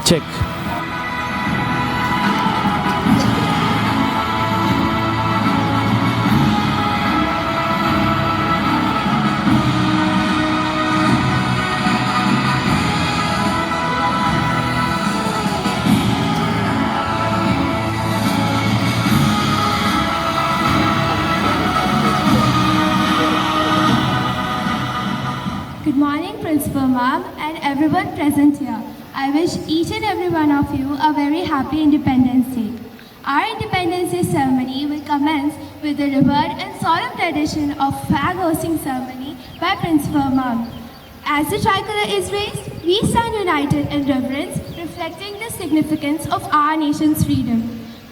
Check. Good morning, Principal Ma'am, and everyone present here. I wish each and every one of you a very happy Independence Day. Our Independence Day ceremony will commence with the revered and solemn tradition of flag hosting ceremony by Principal Ma'am. As the tricolor is raised, we stand united in reverence, reflecting the significance of our nation's freedom.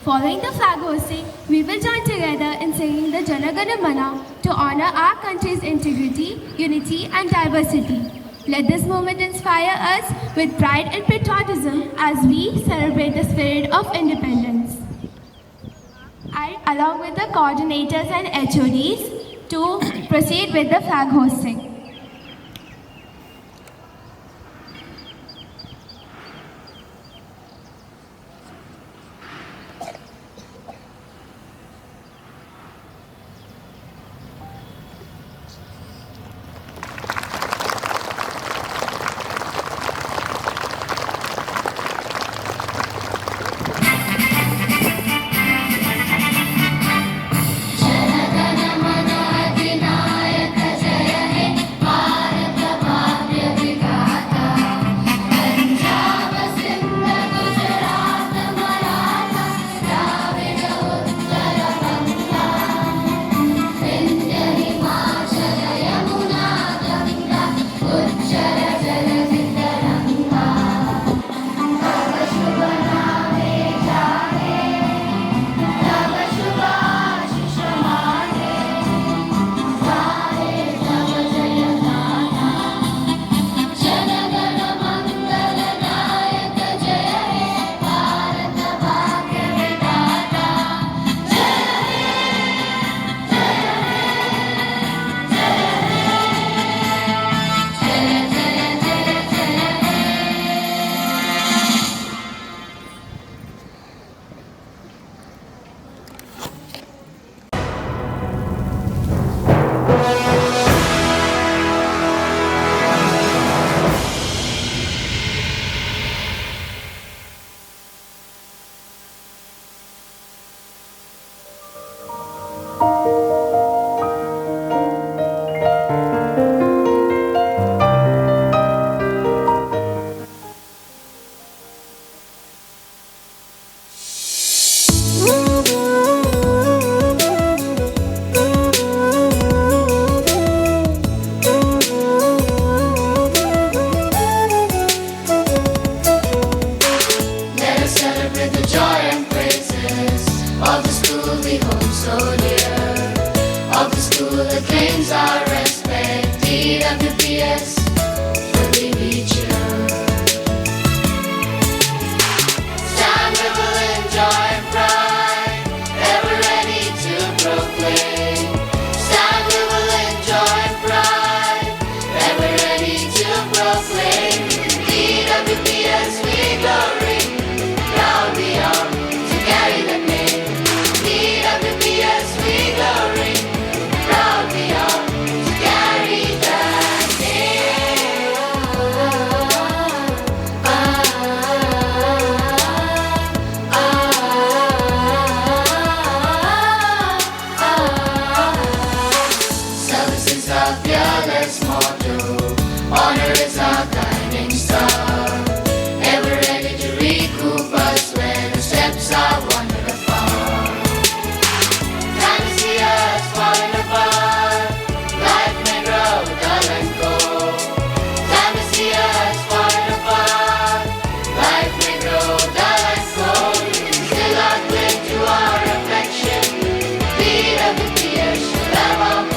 Following the flag hosting, we will join together in singing the Jana Gana Mana to honor our country's integrity, unity and diversity. Let this moment inspire us with pride and patriotism as we celebrate the spirit of independence. I, along with the coordinators and HODs, to proceed with the flag hosting.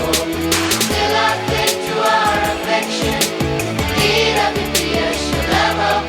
Still I cling to our affection. DWPS shall ever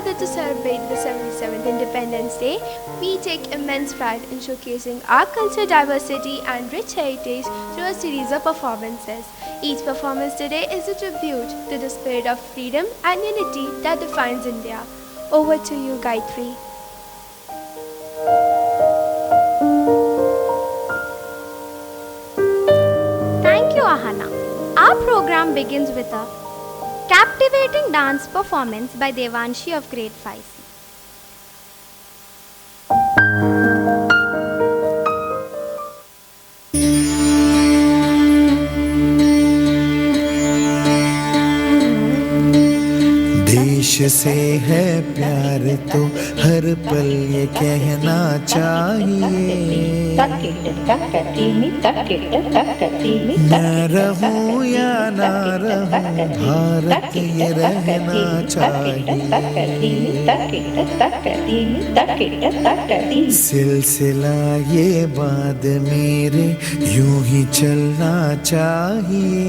gathered to celebrate the 77th Independence Day, we take immense pride in showcasing our cultural diversity and rich heritage through a series of performances. Each performance today is a tribute to the spirit of freedom and unity that defines India. Over to you, Gayatri. Thank you, Ahana. Our program begins with a captivating dance performance by Devanshi of Grade 5C. देश से है प्यार तो हर पल ये कहना चाहिए, मैं रहूं या ना रहूं भारत ये रहना चाहिए। सिलसिला ये बाद मेरे यूं ही चलना चाहिए,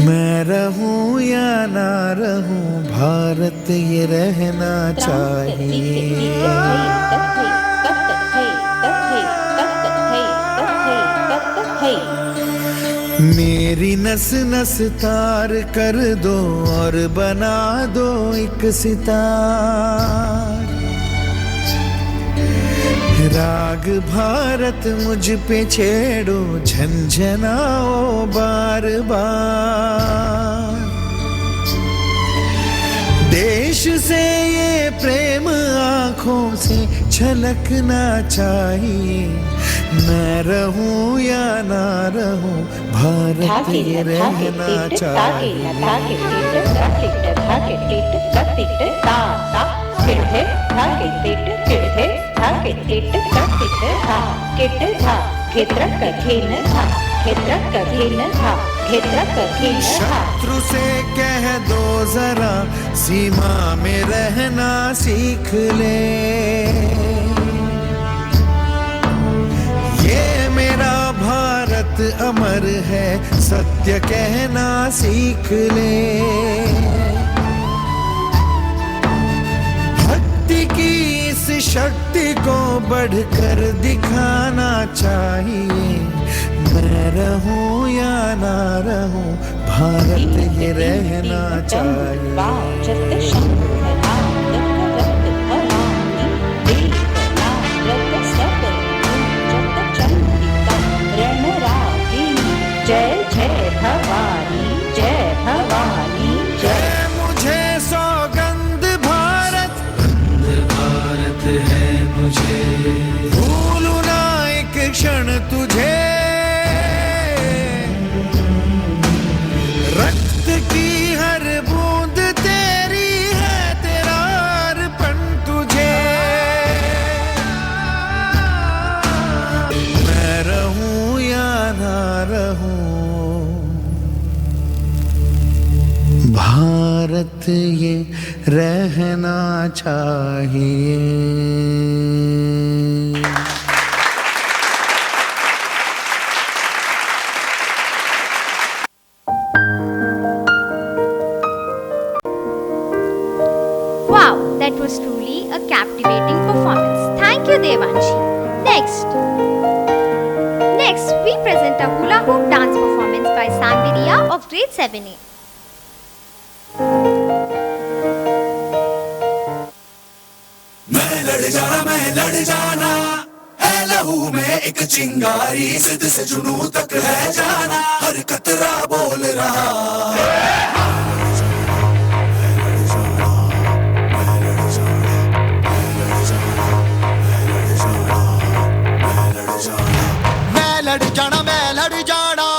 मैं रहूं या ना रहूं भारत ये रहना चाहिए। मेरी नस नस तार कर दो और बना दो एक सितार, राग भारत मुझ पे छेड़ो झंझनाओ बार बार। देश से ये प्रेम आँखों से छलकना चाहिए, मैं रहूं या ना रहूं भारत ये रहना चाहिए। शत्रु से कह दो जरा सीमा में रहना सीख ले, ये मेरा भारत अमर है सत्य कहना सीख ले। भक्ति की इस शक्ति को बढ़कर दिखाना चाहिए, मैं रहूं या ना रहूं भारत ये रहना चाहिए। जय जय भवानी जय भवानी जय। मुझे सौगंध भारत भारत है मुझे, भूलूं ना एक क्षण तुझे, रक्त की हर बूंद तेरी है तेरा अर्पण तुझे, मैं रहूं या ना रहूं भारत ये रहना चाहिए। Wow, that was truly a captivating performance. Thank you, Devanshi. Next, we present a hula hoop dance performance by Sambiria of Grade 7A. मैं लड़ जाना है लहू में एक चिंगारी, जिद से जुनून तक है जाना, हर कतरा बोल रहा। मैं लड़ जाना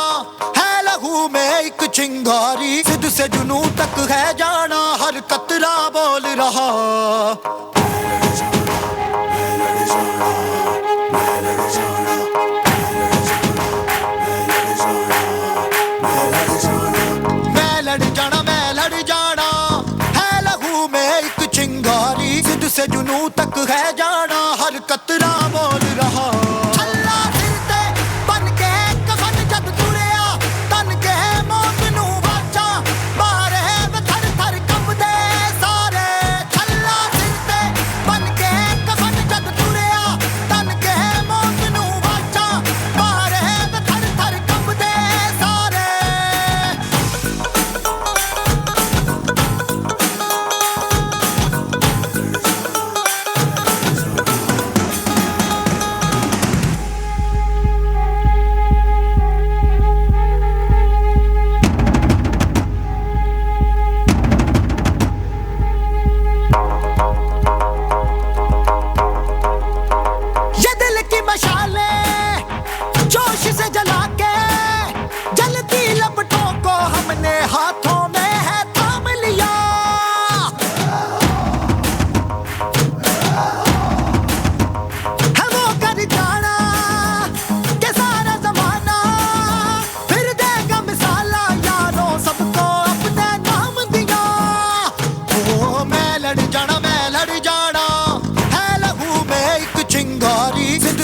है लहू में एक चिंगारी, जिद से जुनून तक है जाना, हर कतरा बोल रहा। मैं लड़ जाना है लहू में एक चिंगारी, जिद से जुनून तक है जाना, हर कतरा बोल रहा। बन के कफन जद तुरिया तन के मौत नू बाचा, बारे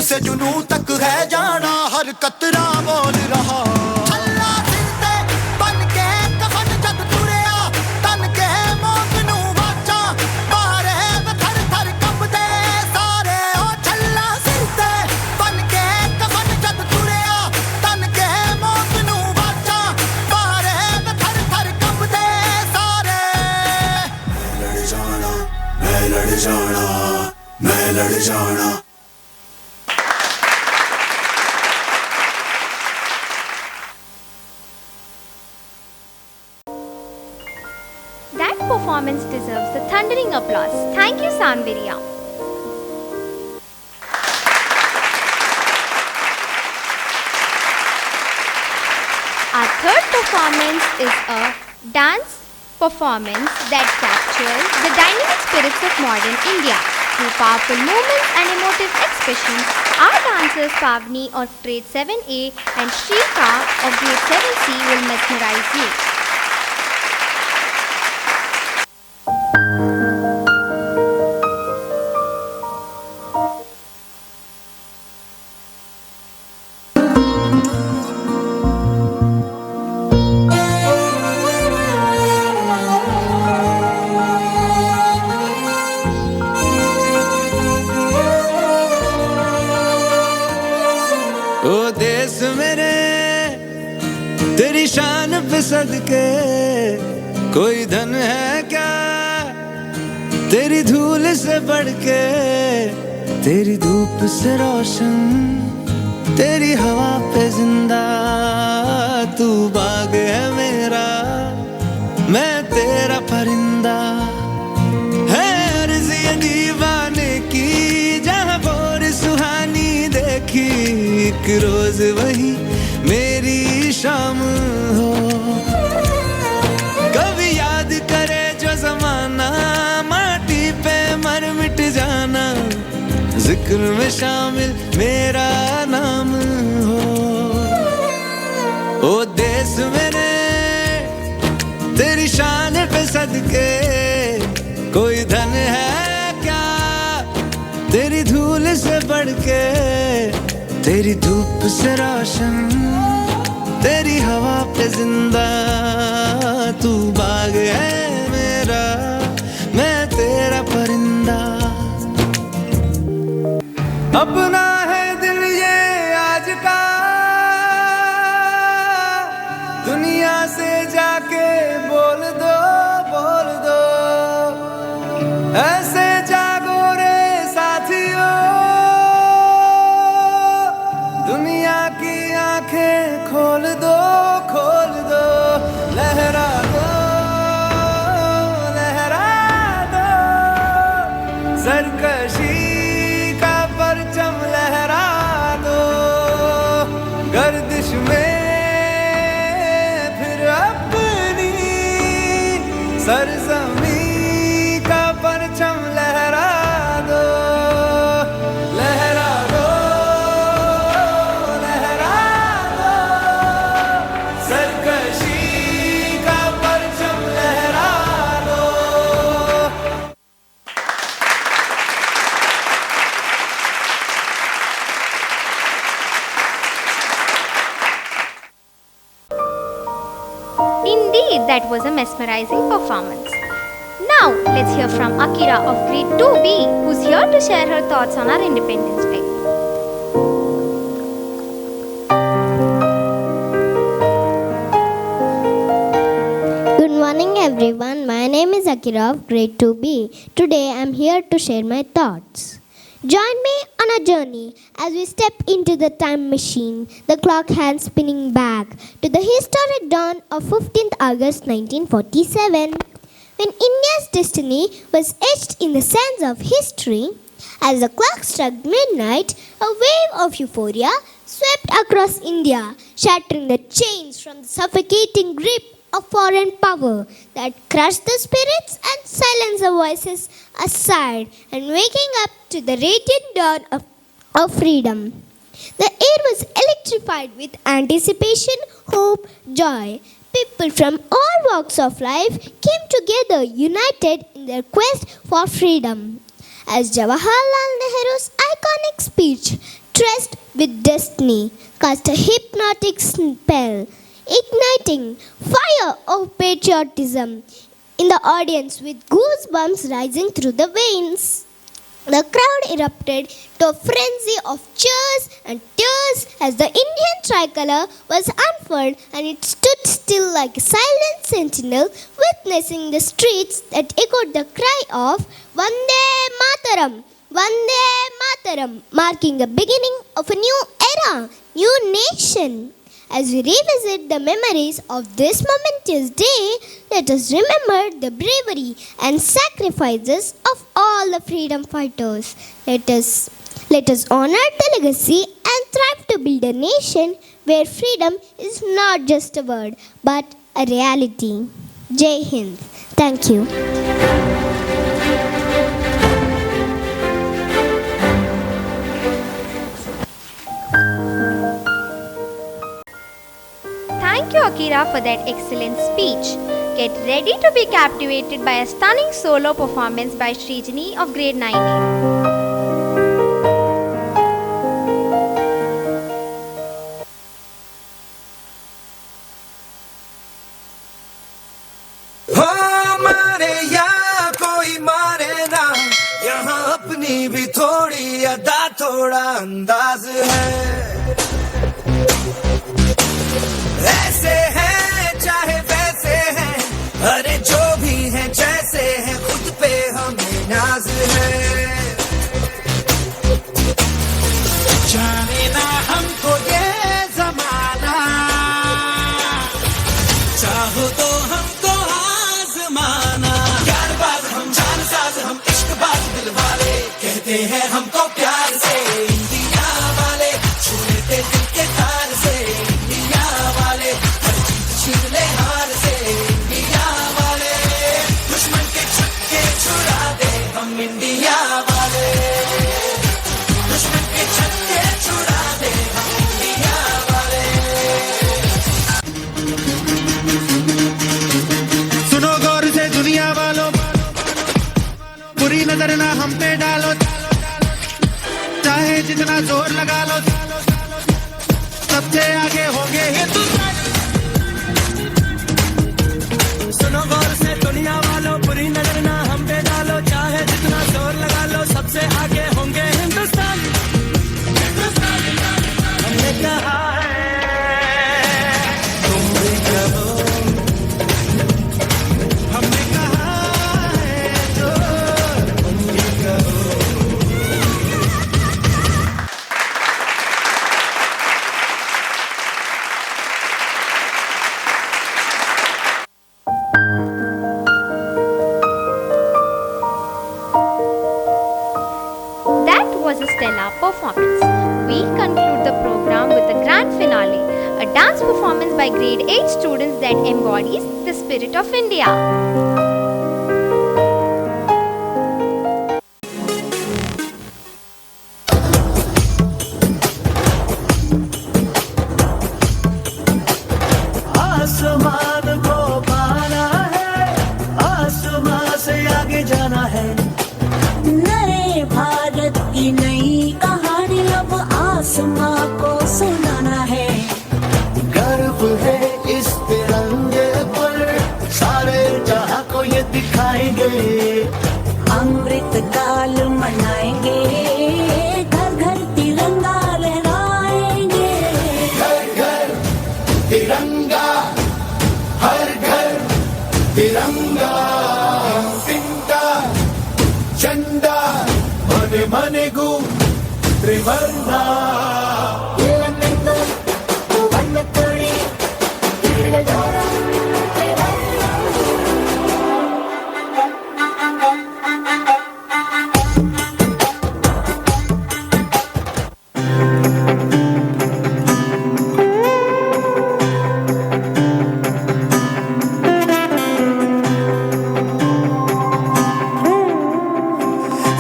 सिद्ध से जुनू तक है जाना हर कतरा बोल रहा छल्ला सिर ते बन के कफन जद तुरिया तन के मौत नू वाचा मारे थर थर कंबदे सारे ओ छल्ला सिर ते बन के कफन जद तुरिया तन के मौत नू वाचा मारे थर थर कंबदे सारे मैं लड़ जाना मैं लड़ जाना That performance deserves the thundering applause. Thank you, Sanvirya. Our third performance is a dance performance that captures the dynamic spirits of modern India. Through powerful movements and emotive expressions, our dancers Pavni of Grade 7A and Shrika of Grade 7C will mesmerize you. ओ देश मेरे तेरी शान पे सदके कोई धन है क्या तेरी धूल से बढ़ के तेरी धूप से रोशन तेरी हवा पे जिंदा तू बाग है मेरा मैं तेरा परिंदा है अर्ज़ ये दीवाने की जहाँ बोर सुहानी देखी एक रोज वही मेरी शाम हो कभी याद करे जो जमाना माटी पे मर मिट जाना जिक्र में शामिल मेरा नाम हो ओ देश मेरे तेरी शान पे सदके कोई धन है क्या तेरी धूल से बढ़ के तेरी धूप से रोशन तेरी हवा पे जिंदा तू बाग है मेरा मैं तेरा परिंदा अपना है दिल ये आज का दुनिया से जाके बोल दो ऐसे जागो रे साथियों दुनिया की आंखें खोल दो लहरा दो सरकशी का परचम लहरा दो गर्दिश में फिर अपनी सरजमी का परचम लहरा दो सरकशी का परचम लहरा दो Indeed, that was a mesmerizing performance. Now, let's hear from Akira of Grade 2B, who's here to share her thoughts on our Independence Day. Good morning everyone, my name is Akira of Grade 2B. Today I am here to share my thoughts. Join me on a journey as we step into the time machine, the clock hand spinning back to the historic dawn of 15th August 1947, when India's destiny was etched in the sands of history. As the clock struck midnight, a wave of euphoria swept across India, shattering the chains from the suffocating grip of foreign power that crushed the spirits and silenced the voices aside and waking up to the radiant dawn of freedom. The air was electrified with anticipation, hope, joy. People from all walks of life came together united in their quest for freedom. As Jawaharlal Nehru's iconic speech, stressed with destiny, cast a hypnotic spell, igniting fire of patriotism in the audience with goosebumps rising through the veins. The crowd erupted to a frenzy of cheers and tears as the Indian tricolor was unfurled, and it stood still like a silent sentinel, witnessing the streets that echoed the cry of Vande Mataram, Vande Mataram, marking the beginning of a new era, new nation. As we revisit the memories of this momentous day, let us remember the bravery and sacrifices of all the freedom fighters. Let us honor the legacy and strive to build a nation where freedom is not just a word but a reality. Jai Hind. Thank you. Thank you, Akira, for that excellent speech. Get ready to be captivated by a stunning solo performance by Srijani of grade 9A. मारे या कोई मारे ना, यहाँ अपनी भी थोड़ी अदा थोड़ा अंदाज है। ऐसे हैं चाहे वैसे हैं, अरे जो भी हैं जैसे हैं, खुद पे हमें नाज है। जाने ना हमको ये जमाना, चाहो तो हमको आजमाना। प्यार बाज हम, जान साज हम, इश्क बाज दिल वाले, कहते हैं हमको प्यार से इंडिया वाले, छू लेते दिल के तार से इंडिया वाले, हर जीत छीन ले हार से इंडिया वाले, दुश्मन के छक्के छुड़ा दे हम इंडिया वाले, दुश्मन के छक्के छुड़ा दे हम इंडिया वाले। सुनो गौर से दुनिया वालों, बुरी नजर ना हम पे डालो, चाहे जितना जोर लगा लो, सबसे आगे होंगे हिंदुस्तान। सुनो गौर से दुनिया वालों, बुरी नजर ना हम पे डालो, चाहे जितना जोर लगा लो, सबसे आगे होंगे हिंदुस्तान। हमने कहा है तुम भी कहो, हमने कहा है जो तुम भी कहो। That was a stellar performance. We conclude the program with the grand finale, a dance performance by grade 8 students that embodies the spirit of India. आसमान को पाना है, आसमान से आगे जाना है, नए भारत की नई कहानी अब आसमां को सुनाना है। गर्व है इस तिरंगे पर, सारे जहां को ये दिखाएंगे, अमृत काल मनाएंगे, घर घर तिरंगा लहराएंगे। घर घर तिरंगा, हर घर तिरंगा, तिंगा झंडा मने मने गु त्रिवर्णा।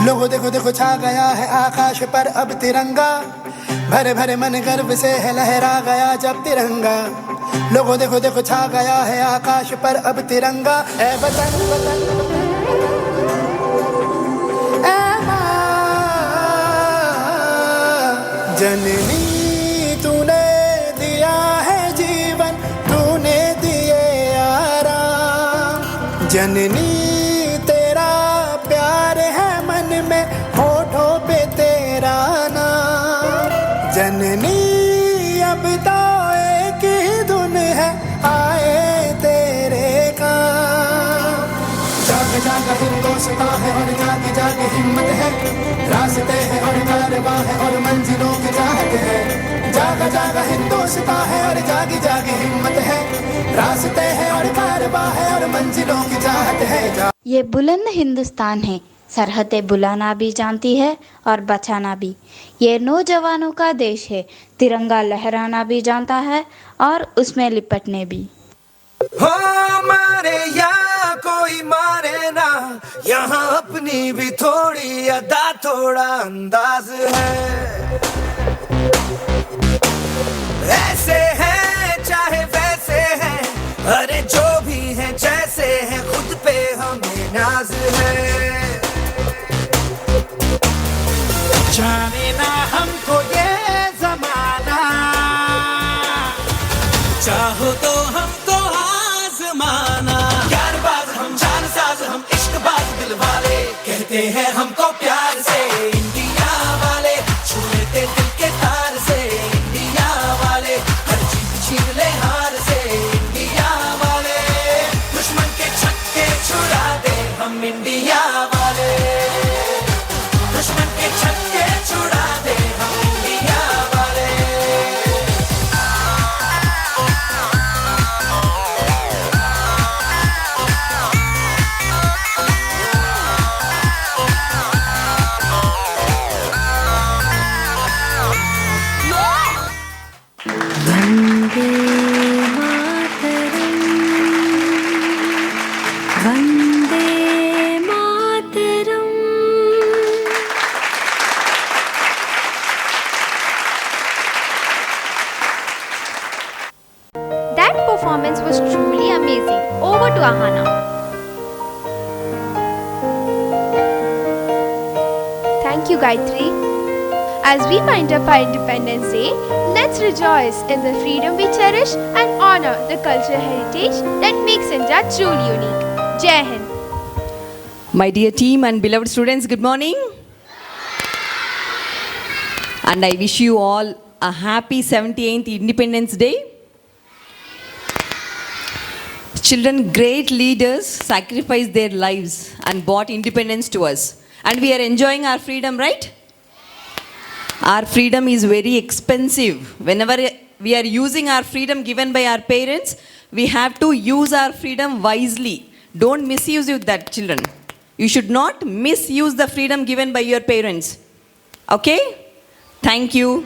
लोगों देखो देखो छा गया है आकाश पर अब तिरंगा, भरे भरे मन गर्व से है लहरा गया जब तिरंगा। लोगों देखो देखो छा गया है आकाश पर अब तिरंगा, ऐ वतन वतन ऐ माँ, जननी तूने दिया है जीवन, तूने दिए आराम। जननी तेरा प्यार है मन में, होठों पे तेरा नाम। जननी अब तो एक ही धुन है, आए तेरे काम। जाग जाग हिंदुस्ता है और जाग जाग हिम्मत है, रास्ते हैं और कारवां है और मंजिलों की चाहत है। जाग जाग हिंदुस्ता है और जाग जाग हिम्मत है, रास्ते हैं और कारवां है और मंजिलों की चाहत है। ये बुलंद हिंदुस्तान है, सरहदें बुलाना भी जानती है और बचाना भी। ये नौजवानों का देश है, तिरंगा लहराना भी जानता है और उसमें लिपटने भी। हो मारे या कोई मारे ना, यहाँ अपनी भी थोड़ी अदा थोड़ा अंदाज है। ऐसे हैं चाहे वैसे हैं, अरे जो भी हैं जैसे हैं, खुद पे हमें नाज है। जाने ना हमको ये जमाना, चाहो तो हमको आजमाना। यार बाज हम जान साज हम इश्क बाज दिल वाले, कहते हैं हमको प्यार से इंडिया वाले। छू लेते दिल के तार से इंडिया वाले, हर चीज छीन ले हार से इंडिया वाले। दुश्मन के छक्के छुड़ा दे हम इंडिया वाले, दुश्मन के छक्के छुड़ा दे हम इंडिया वाले। Vande Mataram, Vande Mataram. That performance was truly amazing. Over to Ahana. Thank you, Gayatri. As we wind up our Independence Day, let's rejoice in the freedom we cherish and honor the cultural heritage that makes India truly unique. Jai Hind. My dear team and beloved students, good morning. And I wish you all a happy 78th Independence Day. Children, great leaders sacrificed their lives and brought independence to us. And we are enjoying our freedom, right? Our freedom is very expensive. Whenever we are using our freedom given by our parents, we have to use our freedom wisely. Don't misuse that, children. You should not misuse the freedom given by your parents. Okay? Thank you.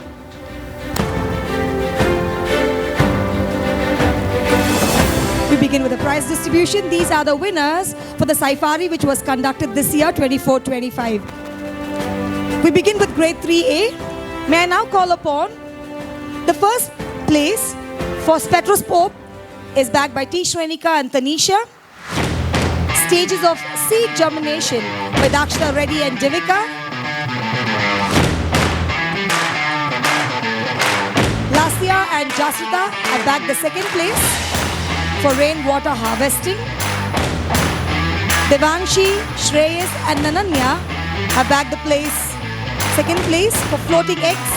We begin with the prize distribution. These are the winners for the Safari which was conducted this year, 24-25. We begin with grade 3A. May I now call upon the first place for spectroscope is backed by T. Shrenika and Tanisha. Stages of seed germination by Dakshita Reddy and Divika. Lasya and Jasita have bagged the second place for rainwater harvesting. Devangshi, Shreyas and Nananya have bagged the second place for floating eggs.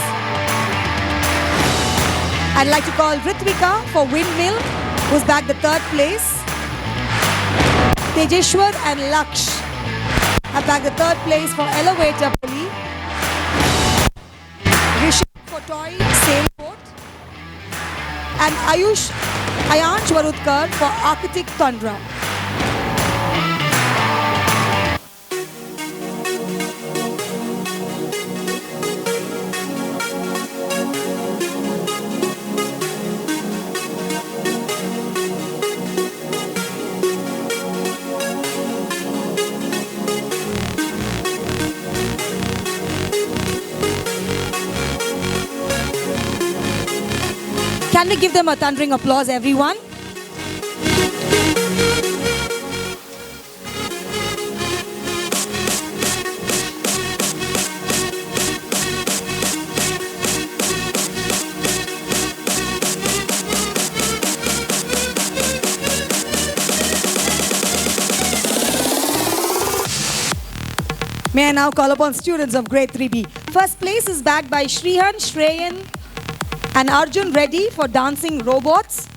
I'd like to call Ritvika for windmill, who's bagged the third place. Tejeshwar and Laksh have bagged the third place for elevator pulley. Rishab for toy sailboat. And Ayansh Varudkar for Arctic Tundra. Can we give them a thundering applause, everyone? May I now call upon students of grade 3B. First place is bagged by Shrihan, Shreyan and Arjun Reddy for dancing robots.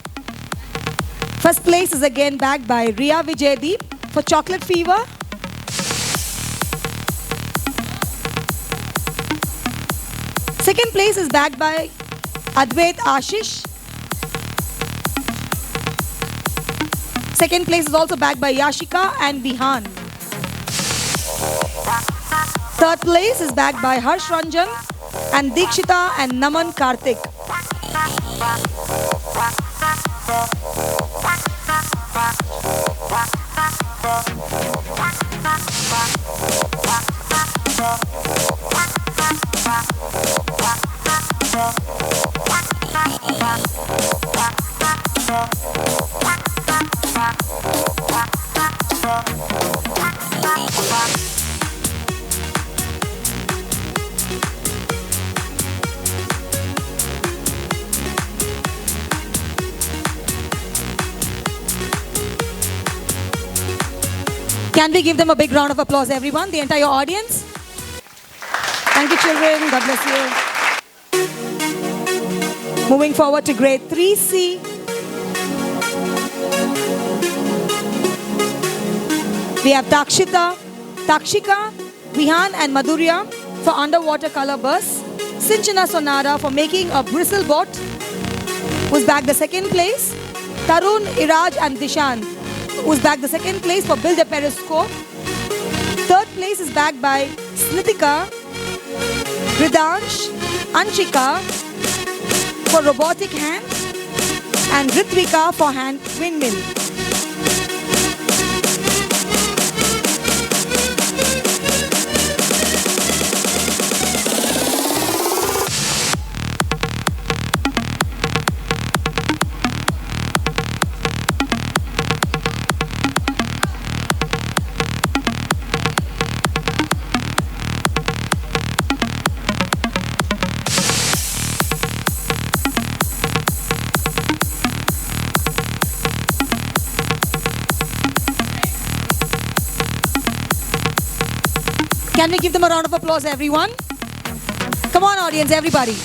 First place is again bagged by Riya Vijaydeep for chocolate fever. Second place is bagged by Advait Ashish. Second place is also bagged by Yashika and Bihan. Third place is bagged by Harsh Ranjan and Dikshita and Naman Karthik. Can we give them a big round of applause, everyone, the entire audience? Thank you, children. God bless you. Moving forward to grade 3C. We have Takshika, Vihan and Madhurya for underwater color bursts. Sinchana Sonara for making a bristle boat, who's bagged the second place. Tarun, Iraj and Dishant, who's bagged the second place for build a periscope. Third place is bagged by Snitika, Ridansh, Anshika for robotic hands and Ritvika for hand windmill. Can we give them a round of applause, everyone? Come on, audience, everybody.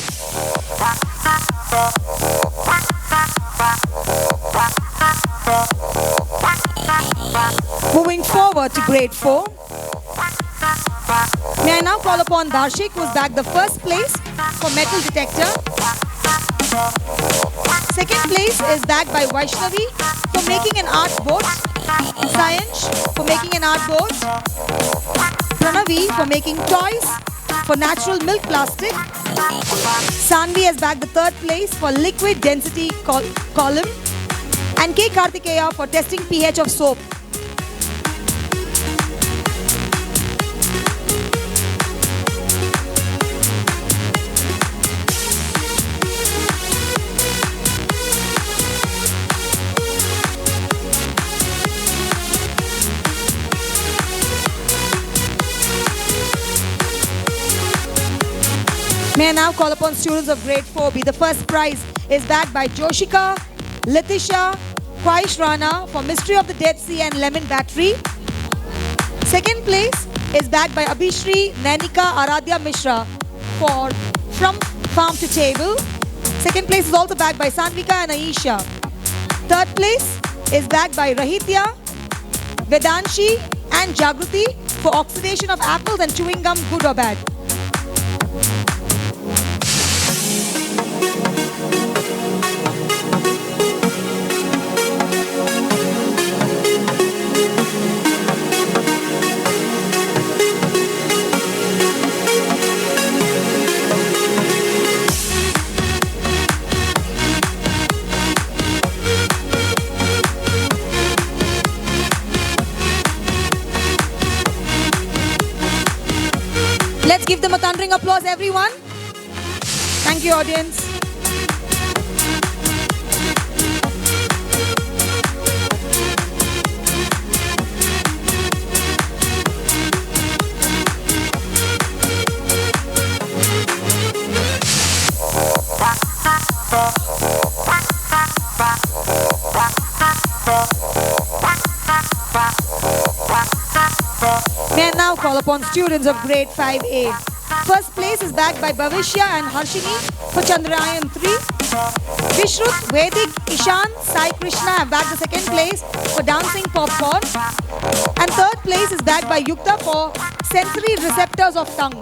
Moving forward to grade 4. May I now call upon Darshik, who's bagged the first place for metal detector. Second place is bagged by Vaishnavi for making an art boat. Sayansh for making an art boat. Pranavi for making toys for natural milk plastic. Sanvi has bagged the third place for liquid density column. And K. Kartikeya for testing pH of soap. May I now call upon students of grade 4B. The first prize is bagged by Joshika, Latisha, Kwaish Rana for Mystery of the Dead Sea and Lemon Battery. Second place is bagged by Abhishri, Nanika, Aradhya Mishra for From Farm to Table. Second place is also bagged by Sanvika and Aisha. Third place is bagged by Rahitya, Vedanshi and Jagruti for oxidation of apples and chewing gum, good or bad. Let's give them a thundering applause, everyone. Thank you, audience. May I now call upon students of grade 5A. First place is bagged by Bhavishya and Harshini for Chandrayaan 3. Vishrut, Vedic, Ishan, Sai Krishna have bagged the second place for Dancing Popcorn. And third place is bagged by Yukta for Sensory Receptors of Tongue.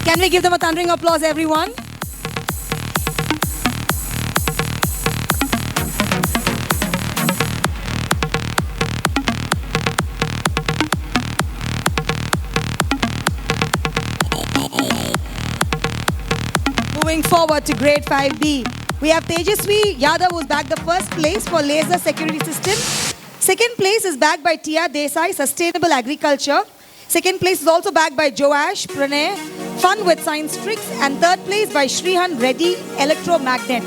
Can we give them a thundering applause, everyone? Moving forward to grade 5B, we have Tejaswi Yadav, who's bagged the first place for laser security system. Second place is bagged by Tia Desai, Sustainable Agriculture. Second place is also bagged by Joash Pranay, Fun with Science Tricks. And third place by Shrihan Reddy, Electromagnet.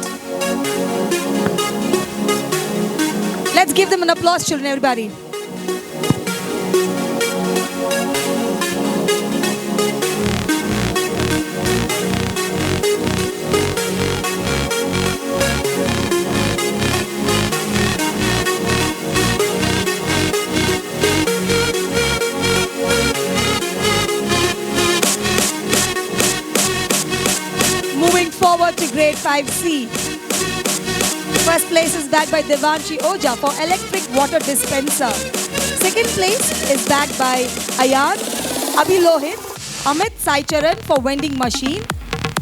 Let's give them an applause, children, everybody. Forward to grade 5C. First place is bagged by Devanshi Oja for electric water dispenser. Second place is bagged by Ayan, Abhilohit, Amit Saicharan for vending machine.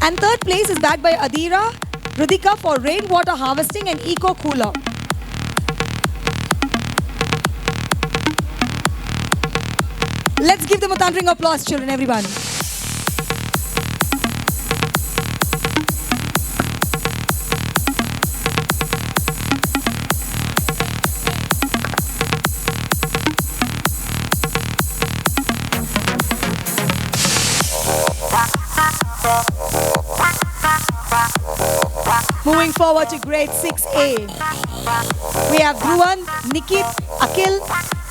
And third place is bagged by Adira Rudika for rainwater harvesting and eco cooler. Let's give them a thundering applause, children, everyone. Moving forward to grade 6A, we have Dhruvan, Nikit, Akhil,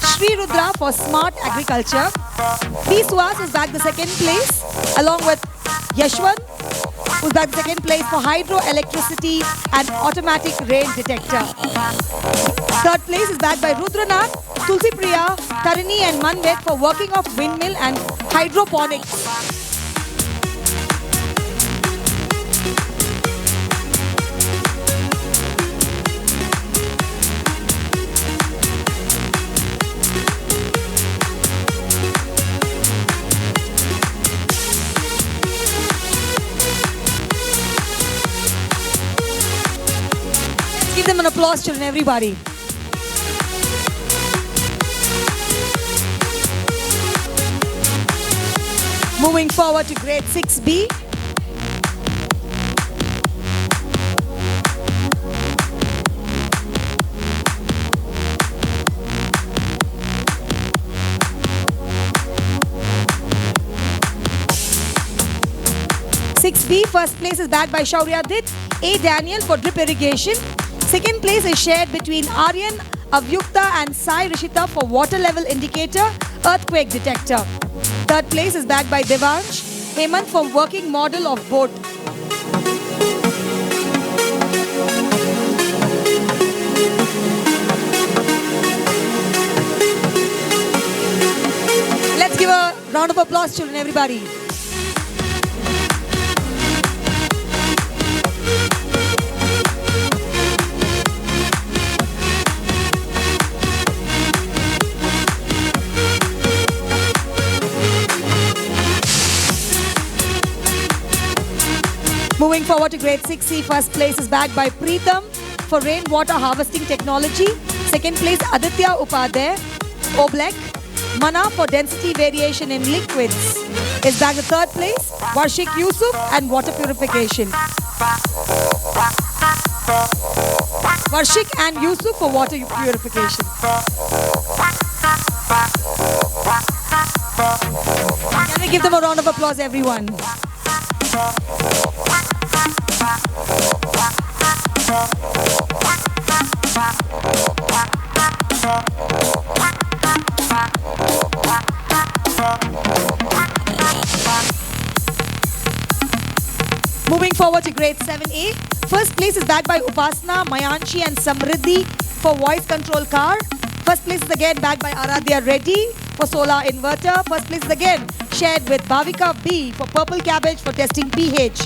Sri Rudra for smart agriculture. P. Suhas is back the second place, along with Yashwant, who's back the second place for hydroelectricity and automatic rain detector. Third place is backed by Rudranath, Tulsi Priya, Tarini and Manvet for working of windmill and hydroponics. Give them an applause, children, everybody. Moving forward to grade 6B. First place is backed by Shaurya-Dit, A. Daniel for drip irrigation. Second place is shared between Aryan, Avyukta and Sai Rishita for water level indicator, earthquake detector. Third place is backed by Devansh, Hemant for working model of boat. Let's give a round of applause, children, everybody. Moving forward to grade 6C, first place is backed by Preetham for rainwater harvesting technology. Second place, Aditya Upadhyay, Oblek, Mana for density variation in liquids. Is back the third place, Varshik Yusuf and water purification. Varshik and Yusuf for water purification. Can we give them a round of applause, everyone? Moving forward to grade 7A. First place is bagged by Upasana, Mayanshi and Samriddhi for voice control car. First place is again bagged by Aradhya Reddy for solar inverter. First place is again shared with Bhavika B for purple cabbage for testing pH.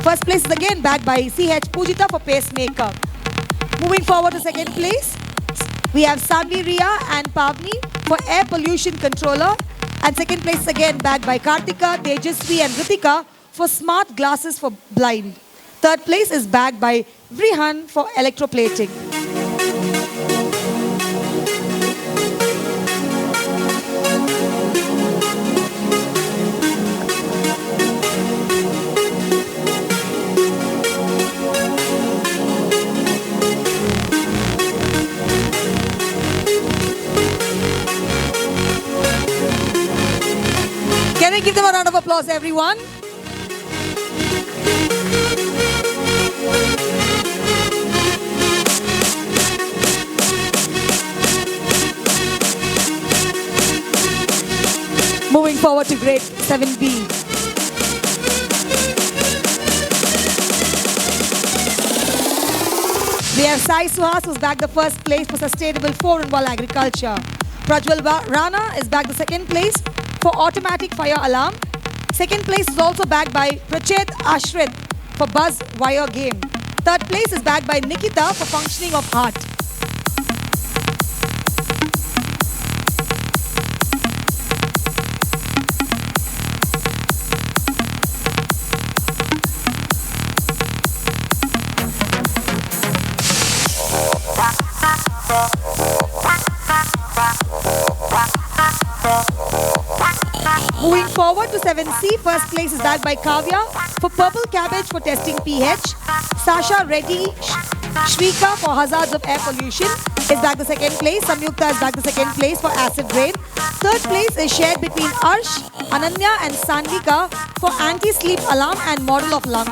First place is again bagged by CH Pujita for pacemaker. Moving forward to second place, we have Sanvi Ria and Pavni for air pollution controller. And second place is again bagged by Kartika, Tejasvi and Ritika for smart glasses for blind. Third place is bagged by Vrihan for electroplating. Can we give them a round of applause, everyone? Moving forward to grade 7B. We have Sai Suhas, who's bagged the first place for sustainable 4-in-1 agriculture. Prajwal Rana is bagged the second place for automatic fire alarm. Second place is also bagged by Prachet Ashrit for buzz wire game. Third place is bagged by Nikita for functioning of heart. Moving forward to 7C, first place is bagged by Kavya for purple cabbage for testing pH. Sasha Reddy Shrika for hazards of air pollution is bagged the second place. Samyukta is bagged the second place for acid rain. Third place is shared between Arsh, Ananya and Sandvika for anti-sleep alarm and model of lungs.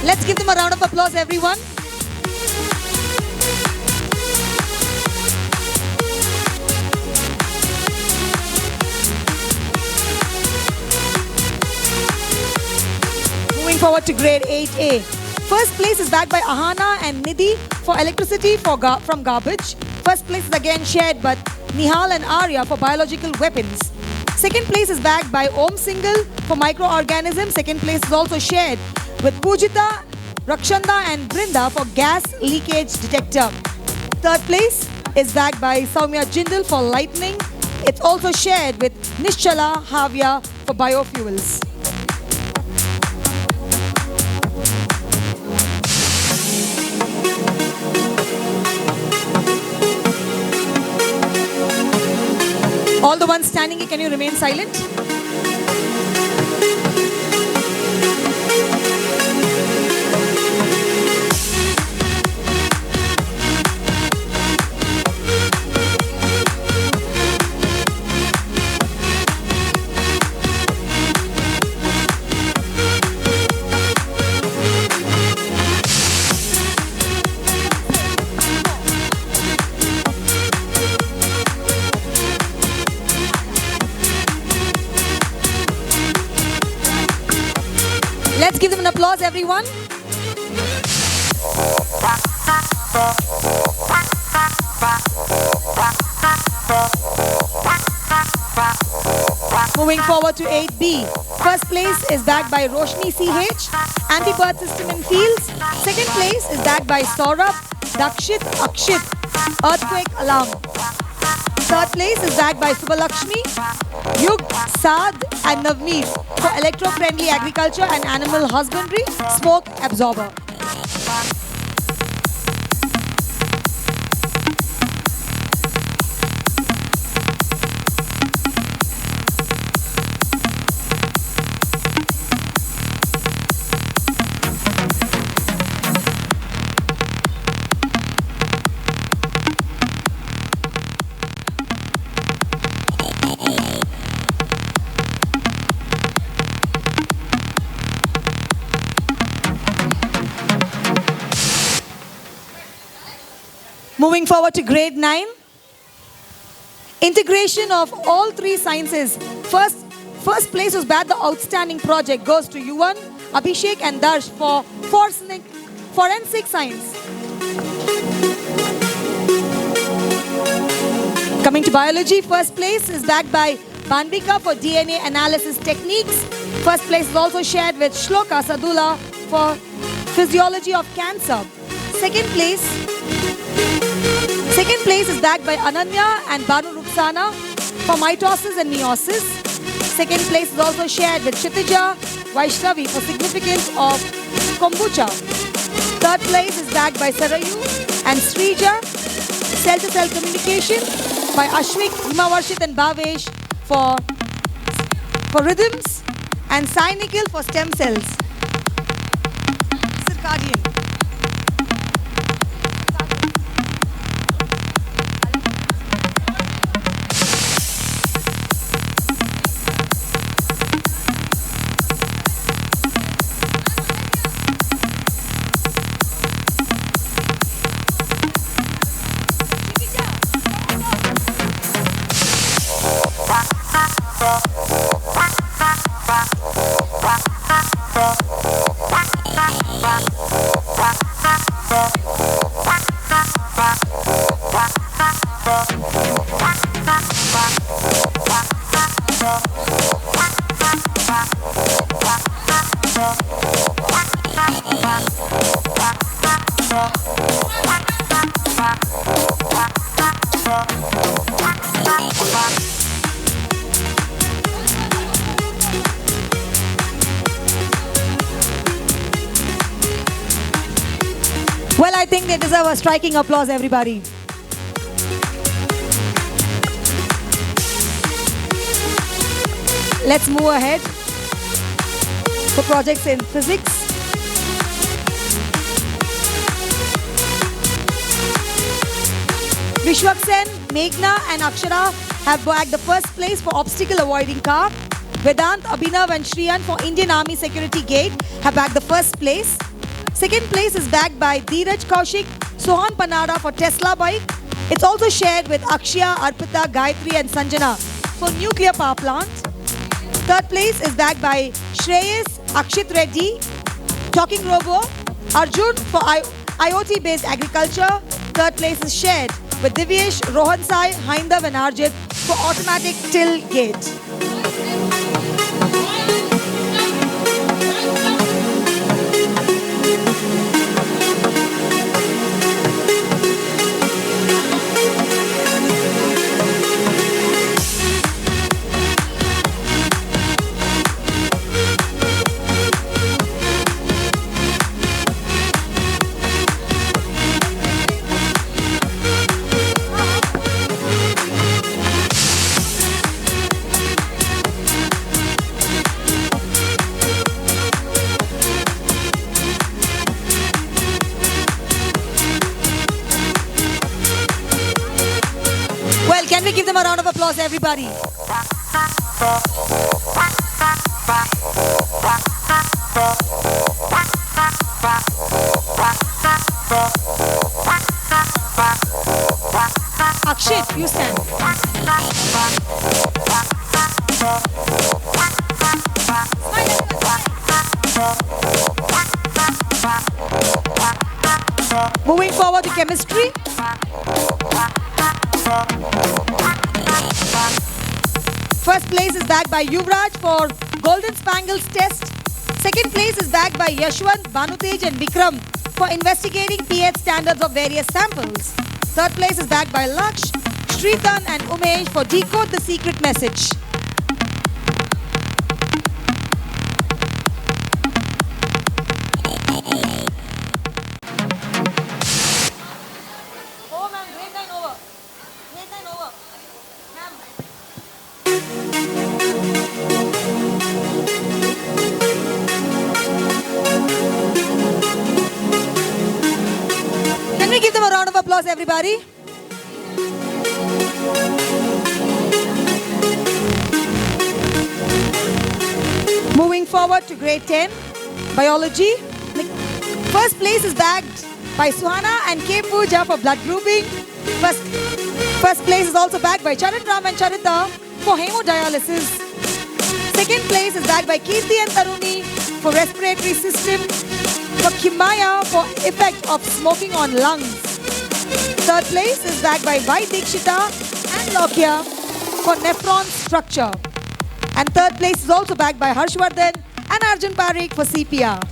Let's give them a round of applause, everyone. Moving forward to grade 8A. First place is bagged by Ahana and Nidhi for electricity from garbage. First place is again shared by Nihal and Arya for biological weapons. Second place is bagged by Om Singhal for microorganisms. Second place is also shared with Pujita, Rakshanda and Brinda for gas leakage detector. Third place is bagged by Soumya Jindal for lightning. It's also shared with Nischala Havya for biofuels. All the ones standing here, can you remain silent? Let's give them an applause, everyone. Moving forward to 8B. First place is bagged by Roshni CH, anti-bird system in fields. Second place is bagged by Saurabh, Dakshit, Akshit, earthquake alarm. Third place is bagged by Subhalakshmi, Yug, Saad and Navneet for electro-friendly agriculture and animal husbandry, smoke absorber. Moving forward to grade 9. Integration of all three sciences. First place was bagged the outstanding project goes to Yuvan, Abhishek and Darsh for forensic science. Coming to biology, first place is backed by Banvika for DNA analysis techniques. First place is also shared with Shloka Sadula for physiology of cancer. Second place is backed by Ananya and Banu Ruksana for mitosis and meiosis. Second place is also shared with Kshitija Vaishnavi for significance of kombucha. Third place is backed by Sarayu and Srija, cell-to-cell communication, by Ashwik, Himavarshit and Bhavesh for rhythms, and Sai Nikhil for stem cells. Circadian. Well, I think they deserve a striking applause, everybody. Let's move ahead for projects in physics. Vishwaksen, Meghna and Akshara have bagged the first place for obstacle avoiding car. Vedant, Abhinav and Shriyan for Indian Army Security Gate have bagged the first place. Second place is bagged by Dheeraj Kaushik, Sohan Panara for Tesla bike. It's also shared with Akshaya, Arpita, Gayatri and Sanjana for nuclear power plant. Third place is bagged by Shreyas, Akshit Reddy, Talking Robo, Arjun for IoT based agriculture. Third place is shared with Divyesh, Rohan Sai, Haindav and Arjit for automatic till gate. Can we give them a round of applause, everybody? Akshit, you stand. Moving forward to chemistry. First place is bagged by Yuvraj for Golden Spangles test. Second place is bagged by Yashwant, Bhanutej and Vikram for investigating pH standards of various samples. Third place is bagged by Laksh, Sridhan and Umesh for decode the secret message. Oh ma'am, grade 9 over. Grade 9 over. Ma'am. Can we give them a round of applause, everybody? Moving forward to grade 10, biology. First place is bagged by Suhana and K. Pooja for blood grouping. First place is also bagged by Charan Ram and Charita for hemodialysis. Second place is bagged by Kirti and Taruni for respiratory system. For Kimaya for effect of smoking on lungs. Third place is bagged by Vai Dikshita and Lokia for nephron structure. And third place is also bagged by Harshvardhan and Arjun Parikh for CPR.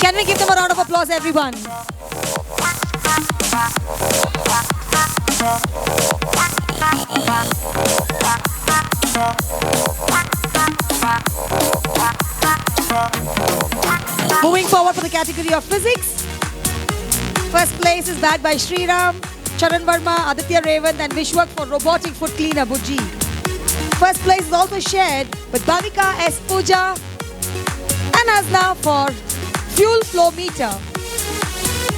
Can we give them a round of applause, everyone? Moving forward for the category of physics. First place is bagged by Sriram, Charan Verma, Aditya Revant and Vishwak for robotic foot cleaner Buji. First place is also shared with Bhavika S. Pooja and Asna for fuel flow meter.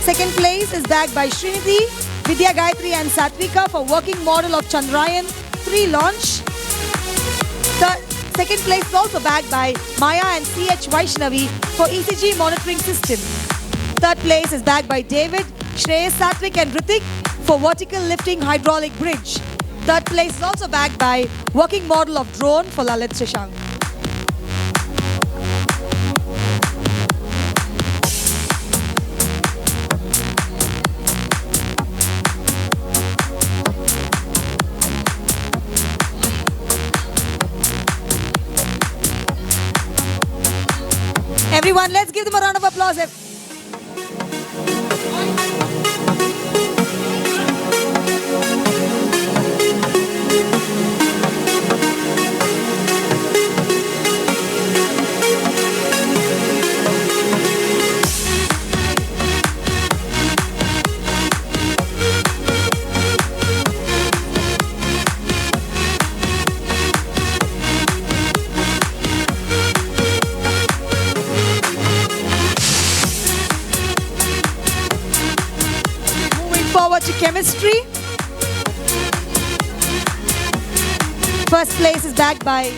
Second place is bagged by Srinidhi, Vidya Gayatri and Satvika for working model of Chandrayaan 3 launch. Second place is also bagged by Maya and CH Vaishnavi for ECG monitoring system. Third place is bagged by David, Shreyas Satvik and Ritik for vertical lifting hydraulic bridge. Third place is also bagged by working model of drone for Lalit Shashank. Everyone, let's give them a round of applause. To chemistry. First place is bagged by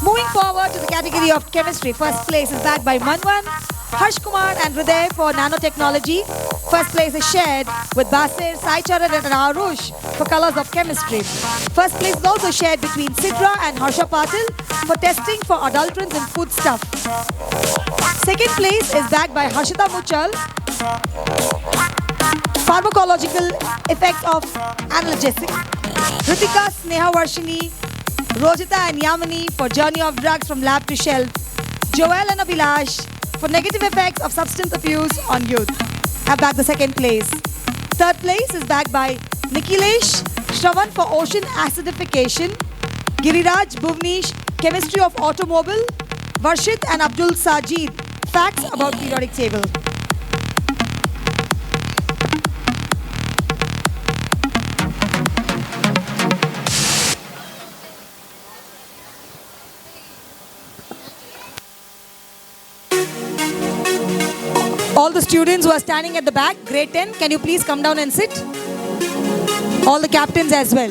moving forward to the category of chemistry. First place is bagged by Manwan, Harsh Kumar and Hriday for nanotechnology. First place is shared with Basir, Sai Charan and Arush for colors of chemistry. First place is also shared between Sidra and Harsha Patil for testing for adulterants in foodstuff. Second place is bagged by Harshita Muchal, pharmacological effects of analgesic. Ritika, Sneha Varshini, Rojita and Yamini for journey of drugs from lab to shelf. Joel and Abhilash for negative effects of substance abuse on youth. Have bagged the second place. Third place is bagged by Nikhilesh, Shravan for ocean acidification. Giriraj, Bhuvnesh, chemistry of automobile. Varshit and Abdul Sajid, facts about periodic table. All the students who are standing at the back, grade 10, can you please come down and sit? All the captains as well.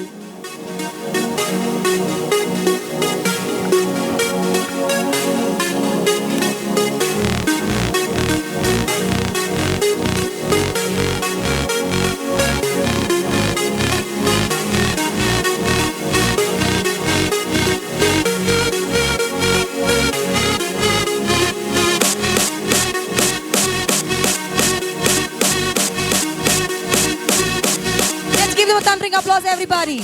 Give them a thundering applause, everybody.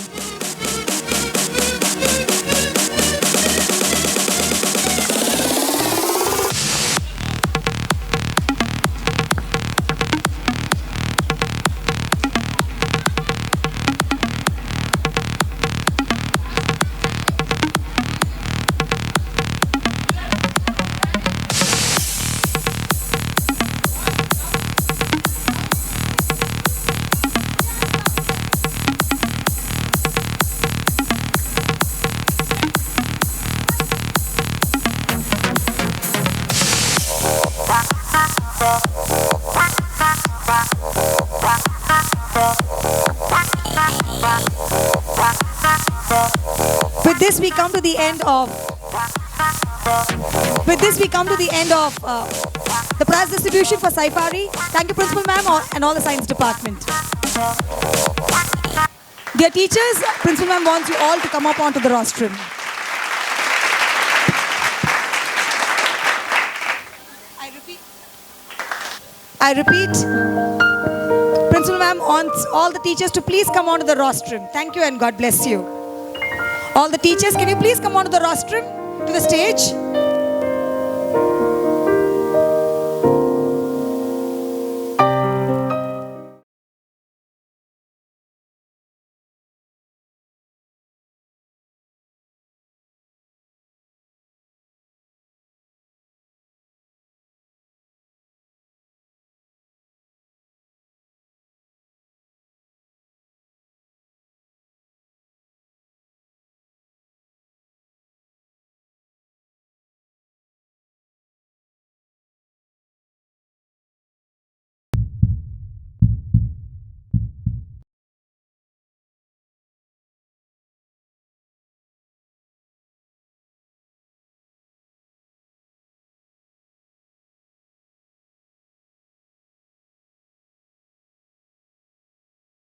With this, we come to the end of. The prize distribution for Saifari. Thank you, Principal Ma'am and all the Science Department. Dear teachers, Principal Ma'am wants you all to come up onto the rostrum. I repeat, Principal Ma'am wants all the teachers to please come onto the rostrum. Thank you and God bless you. All the teachers, can you please come onto the rostrum, to the stage?